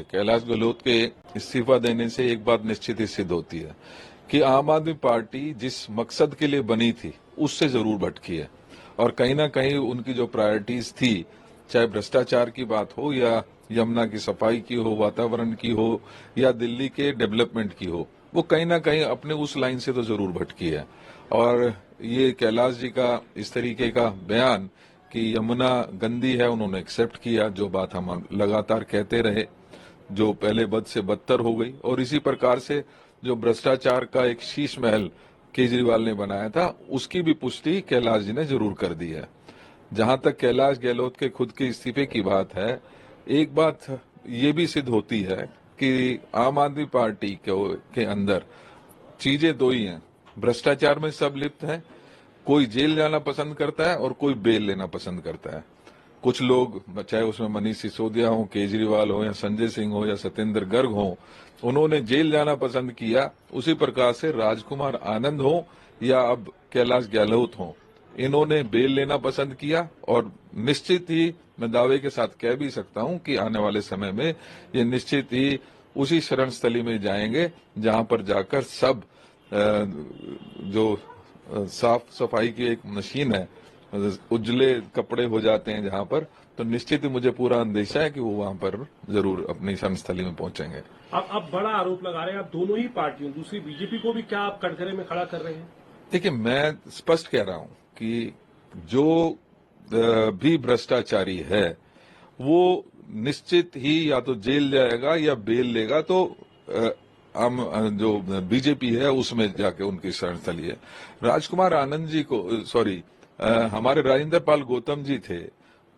कैलाश गहलोत के इस्तीफा देने से एक बात निश्चित ही सिद्ध होती है कि आम आदमी पार्टी जिस मकसद के लिए बनी थी उससे जरूर भटकी है और कहीं ना कहीं उनकी जो प्रायोरिटीज थी, चाहे भ्रष्टाचार की बात हो या यमुना की सफाई की हो, वातावरण की हो या दिल्ली के डेवलपमेंट की हो, वो कहीं ना कहीं अपने उस लाइन से तो जरूर भटकी है। और ये कैलाश जी का इस तरीके का बयान कि यमुना गंदी है, उन्होंने एक्सेप्ट किया, जो बात हम लगातार कहते रहे, जो पहले बद से बदतर हो गई। और इसी प्रकार से जो भ्रष्टाचार का एक शीश महल केजरीवाल ने बनाया था, उसकी भी पुष्टि कैलाश जी ने जरूर कर दी है। जहां तक कैलाश गहलोत के खुद के इस्तीफे की बात है, एक बात ये भी सिद्ध होती है कि आम आदमी पार्टी के अंदर चीजें दो ही हैं, भ्रष्टाचार में सब लिप्त है। कोई जेल जाना पसंद करता है और कोई बेल लेना पसंद करता है। कुछ लोग, चाहे उसमें मनीष सिसोदिया हो, केजरीवाल हो या संजय सिंह हो या सत्येंद्र गर्ग हो, उन्होंने जेल जाना पसंद किया। उसी प्रकार से राजकुमार आनंद हो या अब कैलाश गहलोत हो, इन्होंने बेल लेना पसंद किया। और निश्चित ही मैं दावे के साथ कह भी सकता हूं कि आने वाले समय में ये निश्चित ही उसी शरण स्थली में जाएंगे जहां पर जाकर सब जो साफ सफाई की एक मशीन है, उजले कपड़े हो जाते हैं जहां पर, तो निश्चित ही मुझे पूरा अंदेशा है कि वो वहां पर जरूर अपनी शरणस्थली में पहुंचेंगे। अब बड़ा आरोप लगा रहे हैं आप दोनों ही पार्टियों, दूसरी बीजेपी को भी क्या आप कटघरे में खड़ा कर रहे हैं? देखिए, मैं स्पष्ट कह रहा हूं कि जो भी भ्रष्टाचारी है वो निश्चित ही या तो जेल जाएगा या बेल लेगा। तो जो बीजेपी है उसमें जाके उनकी शरणस्थली है। राजकुमार आनंद जी को, सॉरी, हमारे राजेंद्र पाल गौतम जी थे,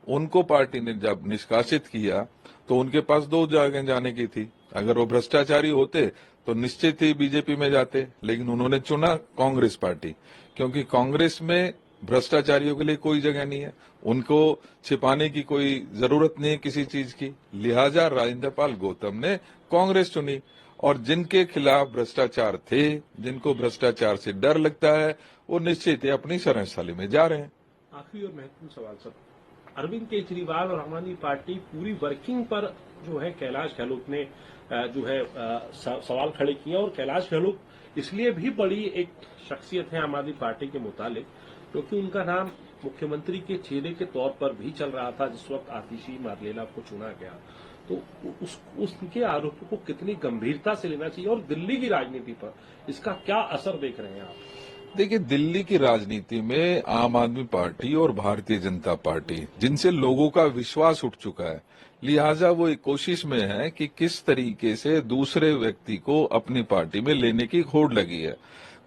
उनको पार्टी ने जब निष्कासित किया तो उनके पास दो जगह जाने की थी। अगर वो भ्रष्टाचारी होते तो निश्चित ही बीजेपी में जाते, लेकिन उन्होंने चुना कांग्रेस पार्टी, क्योंकि कांग्रेस में भ्रष्टाचारियों के लिए कोई जगह नहीं है, उनको छिपाने की कोई जरूरत नहीं है किसी चीज की। लिहाजा राजेंद्र पाल गौतम ने कांग्रेस चुनी और जिनके खिलाफ भ्रष्टाचार थे, जिनको भ्रष्टाचार से डर लगता है, वो निश्चित ही अपनी शरणस्थली में जा रहे हैं। आखिरी और महत्वपूर्ण सवाल सर, अरविंद केजरीवाल और आम आदमी पार्टी पूरी वर्किंग पर जो है कैलाश गहलोत ने जो है सवाल खड़े किए, और कैलाश गहलोत इसलिए भी बड़ी एक शख्सियत है आम आदमी पार्टी के मुतालिक क्योंकि उनका नाम मुख्यमंत्री के चेहरे के तौर पर भी चल रहा था जिस वक्त आतिशी मारलेला को चुना गया। तो उसके आरोपों को कितनी गंभीरता से लेना चाहिए और दिल्ली की राजनीति पर इसका क्या असर देख रहे हैं आप? देखिए, दिल्ली की राजनीति में आम आदमी पार्टी और भारतीय जनता पार्टी, जिनसे लोगों का विश्वास उठ चुका है, लिहाजा वो एक कोशिश में है कि किस तरीके से दूसरे व्यक्ति को अपनी पार्टी में लेने की होड़ लगी है।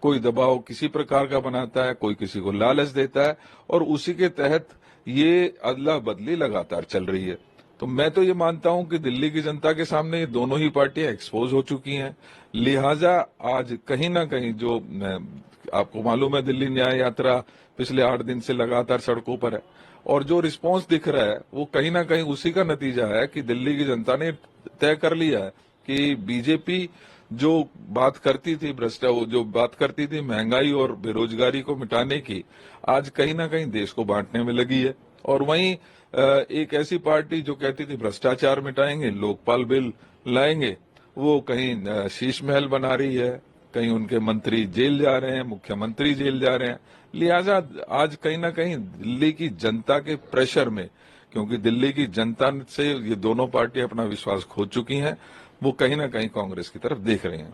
कोई दबाव किसी प्रकार का बनाता है, कोई किसी को लालच देता है, और उसी के तहत ये अदला बदली लगातार चल रही है। तो मैं तो ये मानता हूं कि दिल्ली की जनता के सामने ये दोनों ही पार्टियां एक्सपोज हो चुकी हैं। लिहाजा आज कहीं ना कहीं जो, आपको मालूम है, दिल्ली न्याय यात्रा पिछले 8 दिन से लगातार सड़कों पर है, और जो रिस्पांस दिख रहा है वो कहीं ना कहीं उसी का नतीजा है कि दिल्ली की जनता ने तय कर लिया है कि बीजेपी जो बात करती थी जो बात करती थी महंगाई और बेरोजगारी को मिटाने की, आज कहीं ना कहीं देश को बांटने में लगी है। और वहीं एक ऐसी पार्टी जो कहती थी भ्रष्टाचार मिटाएंगे, लोकपाल बिल लाएंगे, वो कहीं शीश महल बना रही है, कहीं उनके मंत्री जेल जा रहे हैं, मुख्यमंत्री जेल जा रहे हैं। लिहाजा आज कहीं ना कहीं दिल्ली की जनता के प्रेशर में, क्योंकि दिल्ली की जनता से ये दोनों पार्टी अपना विश्वास खो चुकी हैं, वो कहीं ना कहीं कांग्रेस की तरफ देख रही हैं।